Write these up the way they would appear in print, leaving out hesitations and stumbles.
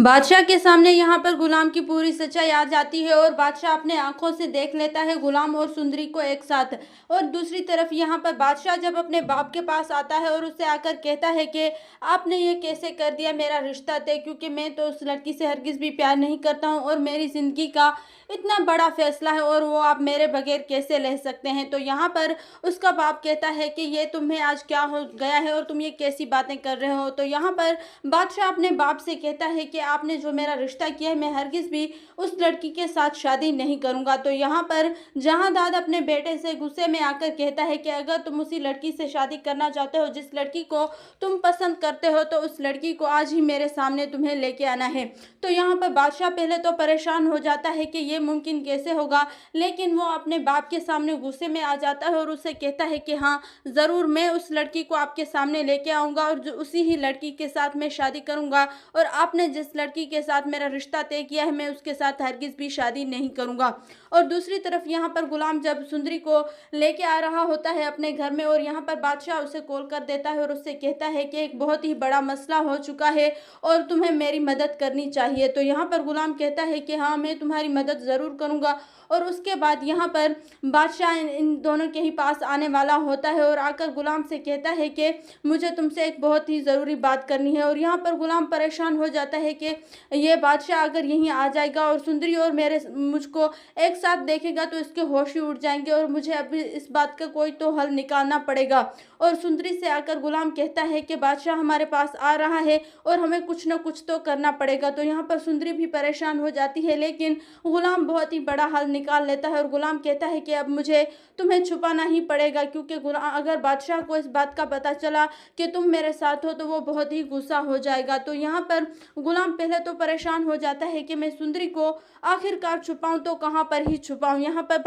बादशाह के सामने यहाँ पर गुलाम की पूरी सच्चाई आ जाती है और बादशाह अपने आंखों से देख लेता है गुलाम और सुंदरी को एक साथ। और दूसरी तरफ यहाँ पर बादशाह जब अपने बाप के पास आता है और उससे आकर कहता है कि आपने ये कैसे कर दिया, मेरा रिश्ता तय, क्योंकि मैं तो उस लड़की से हरगिज भी प्यार नहीं करता हूँ और मेरी जिंदगी का इतना बड़ा फैसला है और वो आप मेरे बगैर कैसे रह सकते हैं। तो यहाँ पर उसका बाप कहता है कि ये तुम्हें आज क्या हो गया है और तुम ये कैसी बातें कर रहे हो। तो यहाँ पर बादशाह अपने बाप से कहता है कि आपने जो मेरा रिश्ता किया है, मैं हरगिज भी उस लड़की के साथ शादी नहीं करूंगा। तो यहाँ पर जहांदाद अपने बेटे से गुस्से में आकर कहता है कि अगर तुम उसी लड़की से शादी करना चाहते हो जिस लड़की को तुम पसंद करते हो, तो उस लड़की को आज ही मेरे सामने तुम्हें लेके आना है। तो यहाँ पर बादशाह पहले तो परेशान हो जाता है कि ये मुमकिन कैसे होगा, लेकिन वो अपने बाप के सामने गुस्से में आ जाता है और उससे कहता है कि हाँ ज़रूर, मैं उस लड़की को आपके सामने लेके आऊँगा और जो उसी ही लड़की के साथ मैं शादी करूँगा और आपने जिस लड़की के साथ मेरा रिश्ता तय किया है, मैं उसके साथ हरगिज भी शादी नहीं करूँगा। और दूसरी तरफ यहाँ पर गुलाम जब सुंदरी को लेके आ रहा होता है अपने घर में और यहाँ पर बादशाह उसे कॉल कर देता है और उससे कहता है कि एक बहुत ही बड़ा मसला हो चुका है और तुम्हें मेरी मदद करनी चाहिए। तो यहाँ पर गुलाम कहता है कि हाँ, मैं तुम्हारी मदद ज़रूर करूँगा। और उसके बाद यहाँ पर बादशाह इन दोनों के ही पास आने वाला होता है और आकर गुलाम से कहता है कि मुझे तुमसे एक बहुत ही ज़रूरी बात करनी है। और यहाँ पर गुलाम परेशान हो जाता है कि ये बादशाह अगर यहीं आ जाएगा और सुंदरी और मेरे मुझको एक साथ देखेगा तो इसके होश ही उड़ जाएंगे और मुझे अभी इस बात का कोई तो हल निकालना पड़ेगा। और सुंदरी से आकर गुलाम कहता है कि बादशाह हमारे पास आ रहा है और हमें कुछ ना कुछ तो करना पड़ेगा। तो यहाँ पर सुंदरी भी परेशान हो जाती है, लेकिन गुलाम बहुत ही बड़ा हल निकाल लेता है और गुलाम कहता है कि अब मुझे तुम्हें छुपाना ही पड़ेगा, क्योंकि अगर बादशाह को इस बात का पता चला कि तुम मेरे साथ हो तो वो बहुत ही गुस्सा हो जाएगा। तो यहाँ पर गुलाम पहले तो परेशान हो जाता है कि मैं सुंदरी को आखिरकार छुपाऊं तो कहाँ पर ही छुपाऊं। यहाँ पर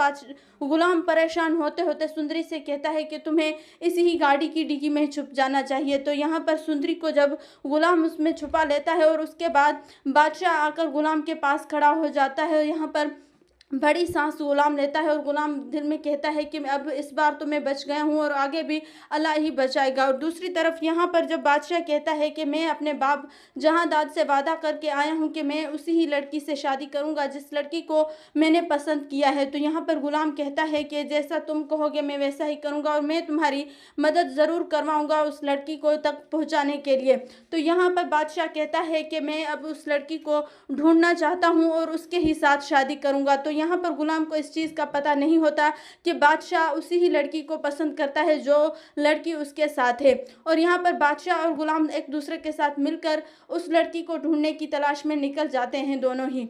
गुलाम परेशान होते होते सुंदरी से कहता है कि तुम्हें इसी ही गाड़ी की डिग्गी में छुप जाना चाहिए। तो यहाँ पर सुंदरी को जब गुलाम उसमें छुपा लेता है और उसके बाद बादशाह आकर गुलाम के पास खड़ा हो जाता है, यहाँ पर बड़ी सांस गुलाम लेता है और गुलाम दिल में कहता है कि अब इस बार तो मैं बच गया हूँ और आगे भी अल्लाह ही बचाएगा। और दूसरी तरफ यहाँ पर जब बादशाह कहता है कि मैं अपने बाप जहांदाद से वादा करके आया हूँ कि मैं उसी ही लड़की से शादी करूँगा जिस लड़की को मैंने पसंद किया है। तो यहाँ पर गुलाम कहता है कि जैसा तुम कहोगे मैं वैसा ही करूँगा और मैं तुम्हारी मदद ज़रूर करवाऊँगा उस लड़की को तक पहुँचाने के लिए। तो यहाँ पर बादशाह कहता है कि मैं अब उस लड़की को ढूंढना चाहता हूँ और उसके ही साथ शादी करूँगा। तो यहाँ पर गुलाम को इस चीज़ का पता नहीं होता कि बादशाह उसी ही लड़की को पसंद करता है जो लड़की उसके साथ है। और यहाँ पर बादशाह और गुलाम एक दूसरे के साथ मिलकर उस लड़की को ढूंढने की तलाश में निकल जाते हैं दोनों ही।